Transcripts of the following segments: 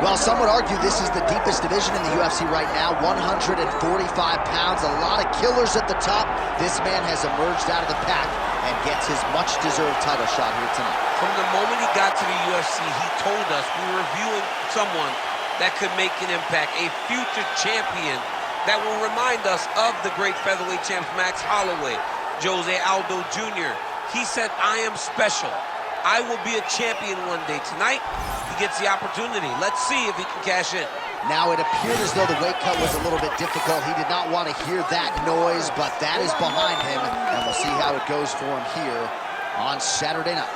Well, some would argue this is the deepest division in the UFC right now, 145 pounds, a lot of killers at the top. This man has emerged out of the pack and gets his much-deserved title shot here tonight. From the moment he got to the UFC, he told us we were viewing someone that could make an impact, a future champion that will remind us of the great featherweight champs Max Holloway, Jose Aldo Jr. He said, I am special. I will be a champion one day. Tonight, he gets the opportunity. Let's see if he can cash in. Now, it appeared as though the weight cut was a little bit difficult. He did not want to hear that noise, but that is behind him, and we'll see how it goes for him here on Saturday night.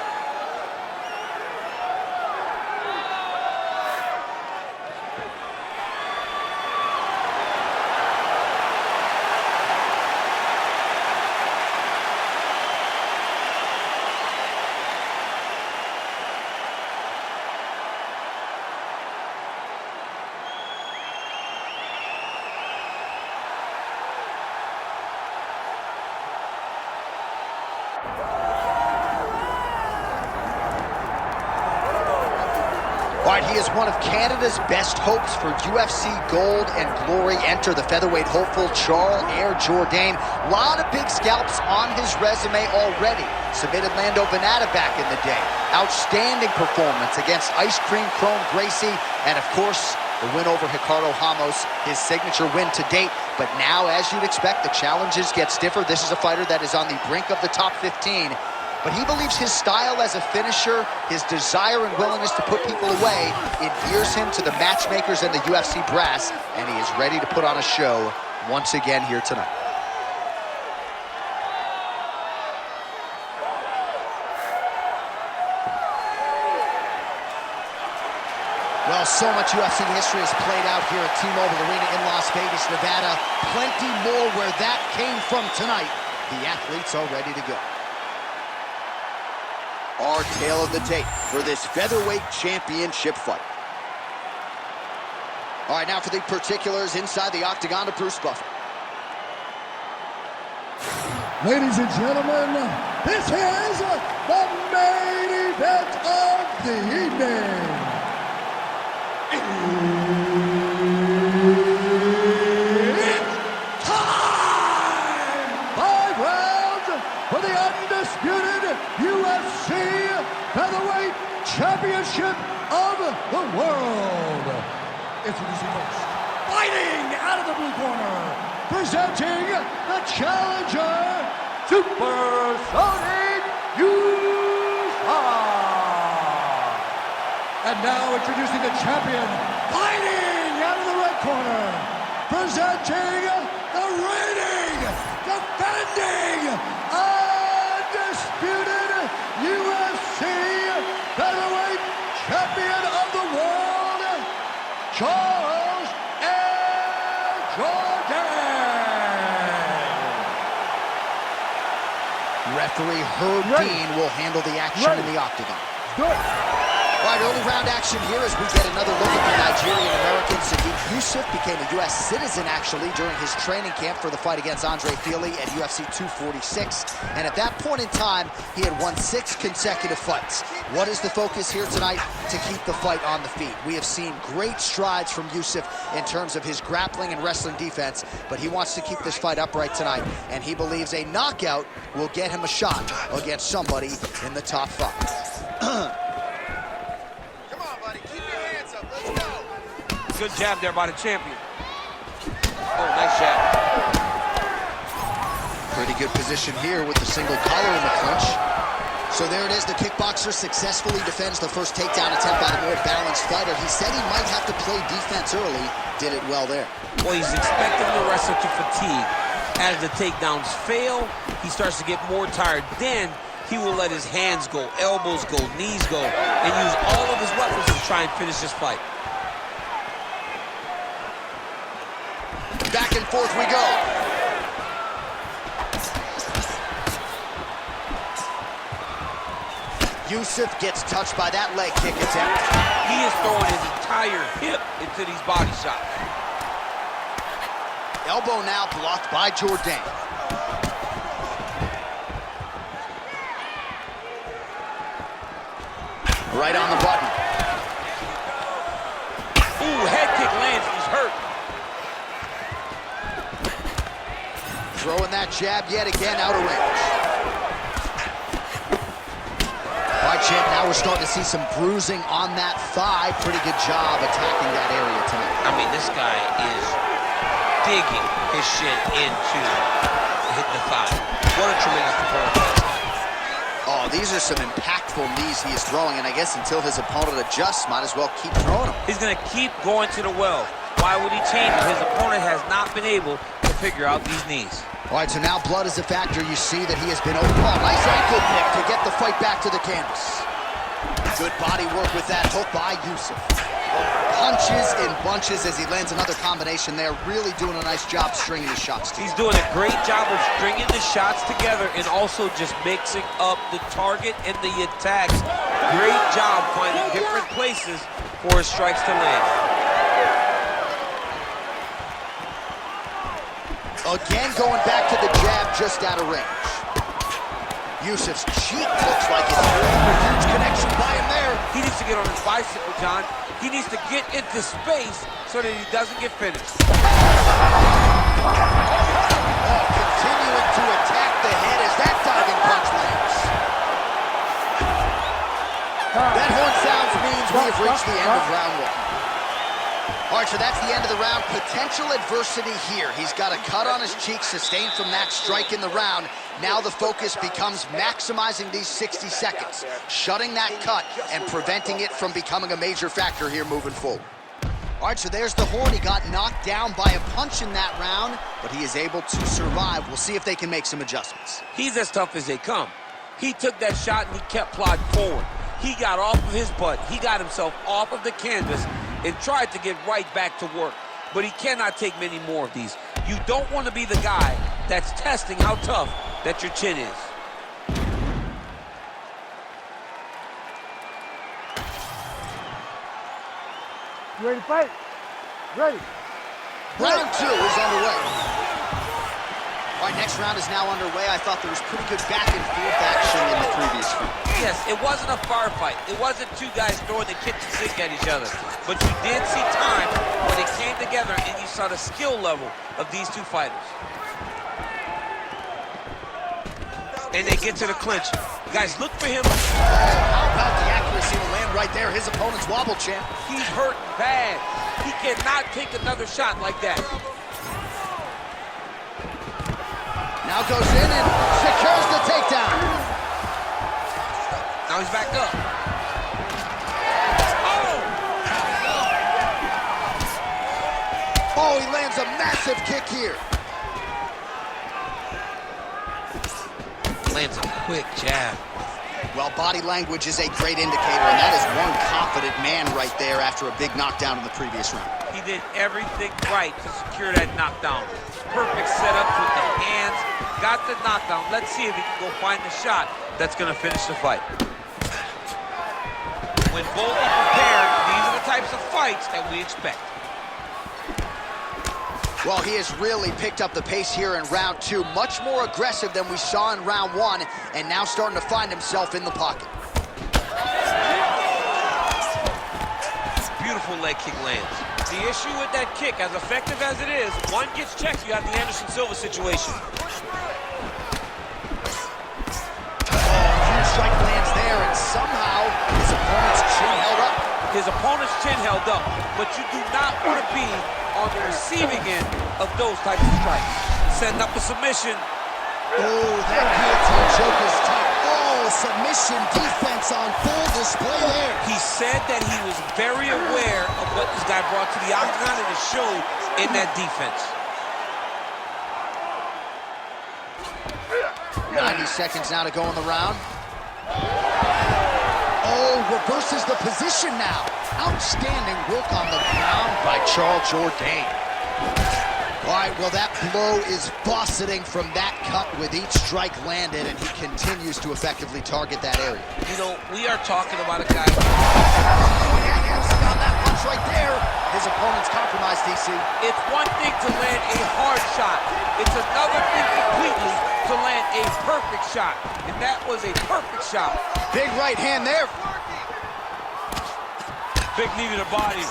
All right, he is one of Canada's best hopes for UFC gold and glory. Enter the featherweight hopeful, Jourdain. A lot of big scalps on his resume already. Submitted Lando Venata back in the day. Outstanding performance against Ice Cream Chrome Gracie. And of course, the win over Ricardo Ramos, his signature win to date. But now, as you'd expect, the challenges get stiffer. This is a fighter that is on the brink of the top 15. But he believes his style as a finisher, his desire and willingness to put people away, endears him to the matchmakers and the UFC brass, and he is ready to put on a show once again here tonight. Well, so much UFC history has played out here at T-Mobile Arena in Las Vegas, Nevada. Plenty more where that came from tonight. The athletes are ready to go. Our tale of the tape for this featherweight championship fight. All right, now for the particulars inside the octagon to Bruce Buffer. Ladies and gentlemen, this is the main event of the evening. It's time! 5 rounds for the undisputed UFC Featherweight Championship of the world. Introducing first, fighting out of the blue corner, presenting the challenger, Super Sodiq Yusuff. And now introducing the champion, fighting out of the red corner, presenting the reigning, defending, undisputed UFC Featherweight Champion of the world, Jourdain. Referee Herb Dean will handle the action in the octagon. Good. All right, early round action here as we get another look at the Nigerian-American Sodiq Yusuff. Became a U.S. citizen, actually, during his training camp for the fight against Andre Fili at UFC 246. And at that point in time, he had won 6 consecutive fights. What is the focus here tonight? To keep the fight on the feet. We have seen great strides from Yusuff in terms of his grappling and wrestling defense, but he wants to keep this fight upright tonight, and he believes a knockout will get him a shot against somebody in the top 5. Good jab there by the champion. Oh, nice jab. Pretty good position here with the single collar in the clinch. So there it is. The kickboxer successfully defends the first takedown attempt by the more balanced fighter. He said he might have to play defense early. Did it well there. Well, he's expecting the wrestler to fatigue. As the takedowns fail, he starts to get more tired. Then he will let his hands go, elbows go, knees go, and use all of his weapons to try and finish this fight. Back and forth we go. Yusuff gets touched by that leg kick attempt. He is throwing his entire hip into these body shots. Elbow now blocked by Jourdain. Right on the button. Throwing that jab yet again out of range. All right, champ, now we're starting to see some bruising on that thigh. Pretty good job attacking that area tonight. I mean, this guy is digging his shin into hitting the thigh. What a tremendous performance. Oh, these are some impactful knees he is throwing, and I guess until his opponent adjusts, might as well keep throwing them. He's going to keep going to the well. Why would he change it? His opponent has not been able to figure out these knees. All right, so now blood is a factor. You see that he has been open. Oh, nice ankle pick to get the fight back to the canvas. Good body work with that hook by Yusuff. Punches in bunches as he lands another combination there. Really doing a nice job stringing his shots together. He's doing a great job of stringing the shots together and also just mixing up the target and the attacks. Great job finding different places for his strikes to land. Again, going back to the jab just out of range. Yusuff's cheek looks like it's a huge connection by him there. He needs to get on his bicycle, John. He needs to get into space so that he doesn't get finished. Oh, continuing to attack the head as that diving punch lands. That horn sounds means we have reached the end of round one. All right, so that's the end of the round. Potential adversity here. He's got a cut on his cheek sustained from that strike in the round. Now the focus becomes maximizing these 60 seconds, shutting that cut and preventing it from becoming a major factor here moving forward. All right, so there's the horn. He got knocked down by a punch in that round, but he is able to survive. We'll see if they can make some adjustments. He's as tough as they come. He took that shot and he kept plodding forward. He got off of his butt. He got himself off of the canvas and tried to get right back to work. But he cannot take many more of these. You don't want to be the guy that's testing how tough that your chin is. You ready to fight? Ready. Round two is underway. All right, next round is now underway. I thought there was pretty good back and forth action in the previous round. Yes, it wasn't a firefight. It wasn't two guys throwing the kitchen sink at each other. But you did see time when they came together and you saw the skill level of these two fighters. And they get to the clinch. Guys, look for him. How about the accuracy to land right there? His opponent's wobble, champ. He's hurt bad. He cannot take another shot like that. Now goes in and secures the takedown. Now he's back up. Oh, he lands a massive kick here. Lands a quick jab. Well, body language is a great indicator, and that is one confident man right there after a big knockdown in the previous round. He did everything right to secure that knockdown. Perfect setup with the hands. Got the knockdown. Let's see if he can go find the shot that's going to finish the fight. When both are prepared, these are the types of fights that we expect. Well, he has really picked up the pace here in round two. Much more aggressive than we saw in round one, and now starting to find himself in the pocket. Beautiful leg kick lands. The issue with that kick, as effective as it is, one gets checked, you have the Anderson Silva situation. Huge strike lands there, and somehow his opponent's chin held up. His opponent's chin held up, but you do not want to be on the receiving end of those types of strikes. Setting up a submission. Oh, that guillotine choke is tough. Oh, submission defense on full display there. He said that he was very aware of what this guy brought to the octagon, and it showed in that defense. 90 seconds now to go in the round. Oh, reverses the position now. Outstanding work on the ground by Jourdain. All right, well, that blow is buffeting from that cut with each strike landed, and he continues to effectively target that area. You know, we are talking about a guy. On that punch right there, his opponent's compromised, DC. It's one thing to land a hard shot. It's another thing completely to land a perfect shot. And that was a perfect shot. Big right hand there. Big knee to the body.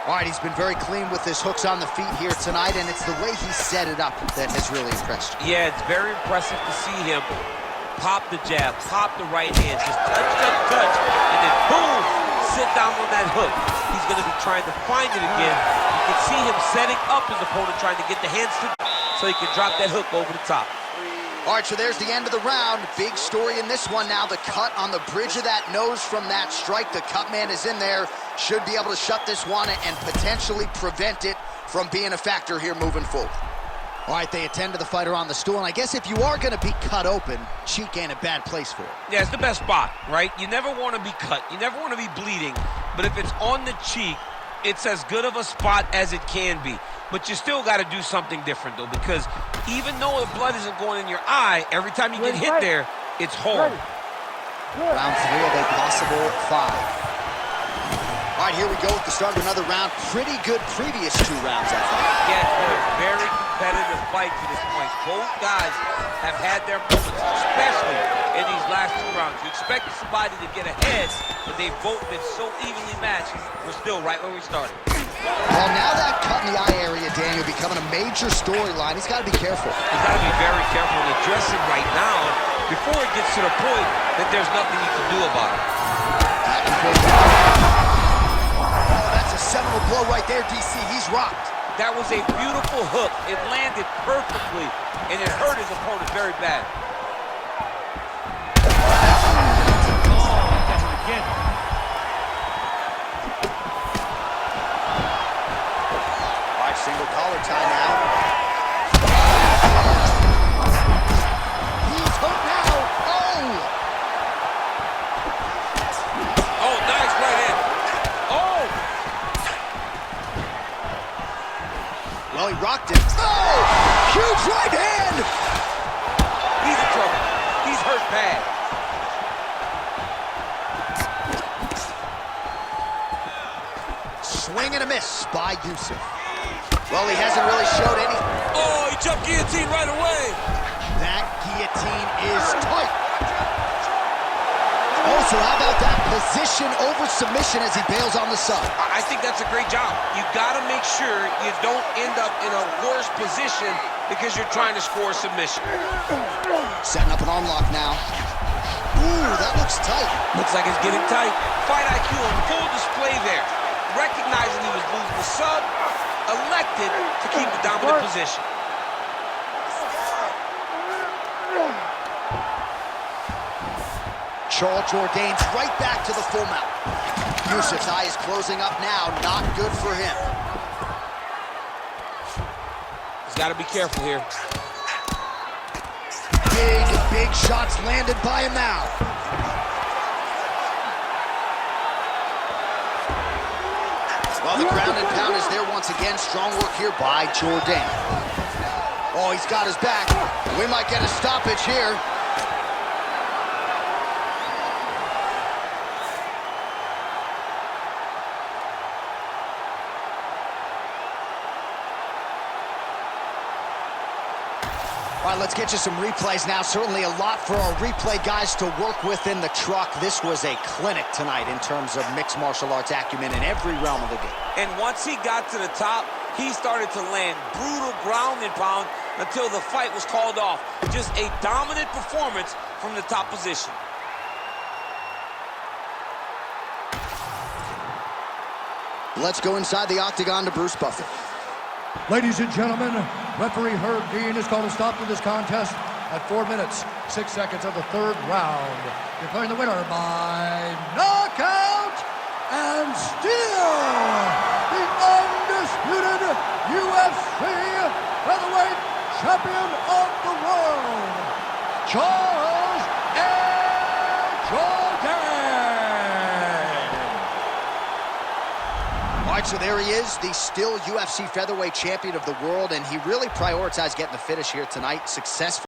All right, he's been very clean with his hooks on the feet here tonight, and it's the way he set it up that has really impressed you. Yeah, it's very impressive to see him pop the jab, pop the right hand, just touch, and then boom, sit down on that hook. He's going to be trying to find it again. You can see him setting up his opponent, trying to get the hands to so he can drop that hook over the top. All right, so there's the end of the round. Big story in this one now. The cut on the bridge of that nose from that strike. The cut man is in there. Should be able to shut this one and potentially prevent it from being a factor here moving forward. All right, they attend to the fighter on the stool. And I guess if you are going to be cut open, cheek ain't a bad place for it. Yeah, it's the best spot, right? You never want to be cut. You never want to be bleeding. But if it's on the cheek, it's as good of a spot as it can be. But you still got to do something different, though, because even though the blood isn't going in your eye, every time you get hit there, it's horrible. Round 3 of a possible 5. All right, here we go with the start of another round. Pretty good previous 2 rounds, I thought. Yeah, it's been a very competitive fight to this point. Both guys have had their moments, especially in these last 2 rounds. You expected somebody to get ahead, but they've both been so evenly matched. We're still right where we started. Well, now that cut in the eye area, Daniel, becoming a major storyline. He's got to be careful. He's got to be very careful and address it right now before it gets to the point that there's nothing you can do about it. Oh, that's a seminal blow right there, DC. He's rocked. That was a beautiful hook. It landed perfectly, and it hurt his opponent very bad. Single collar tie now. He's hooked now. Oh, nice right hand. Oh! Well, he rocked it. Oh! Huge right hand! He's in trouble. He's hurt bad. Swing and a miss by Yusuff. Well, he hasn't really showed any. Oh, he jumped guillotine right away. That guillotine is tight. Oh, so how about that position over submission as he bails on the sub? I think that's a great job. You got to make sure you don't end up in a worse position because you're trying to score a submission. Setting up an arm lock now. Ooh, that looks tight. Looks like it's getting tight. Fight IQ on full display there. Recognizing he was losing the sub, elected to keep the dominant position. Jourdain's right back to the full mount. Yusuff's eye is closing up now. Not good for him. He's got to be careful here. Big shots landed by him now. Well, the ground and pound is there once again. Strong work here by Jourdain. Oh, he's got his back. We might get a stoppage here. All right, let's get you some replays now. Certainly a lot for our replay guys to work with in the truck. This was a clinic tonight in terms of mixed martial arts acumen in every realm of the game. And once he got to the top, he started to land brutal ground and pound until the fight was called off. Just a dominant performance from the top position. Let's go inside the octagon to Bruce Buffer. Ladies and gentlemen, referee Herb Dean has called a stop to this contest at 4 minutes, 6 seconds of the 3rd round. Declaring the winner by knockout and still the undisputed UFC featherweight champion of the world, Charles Jourdain. All right, so there he is, the still UFC featherweight champion of the world, and he really prioritized getting the finish here tonight. Successful.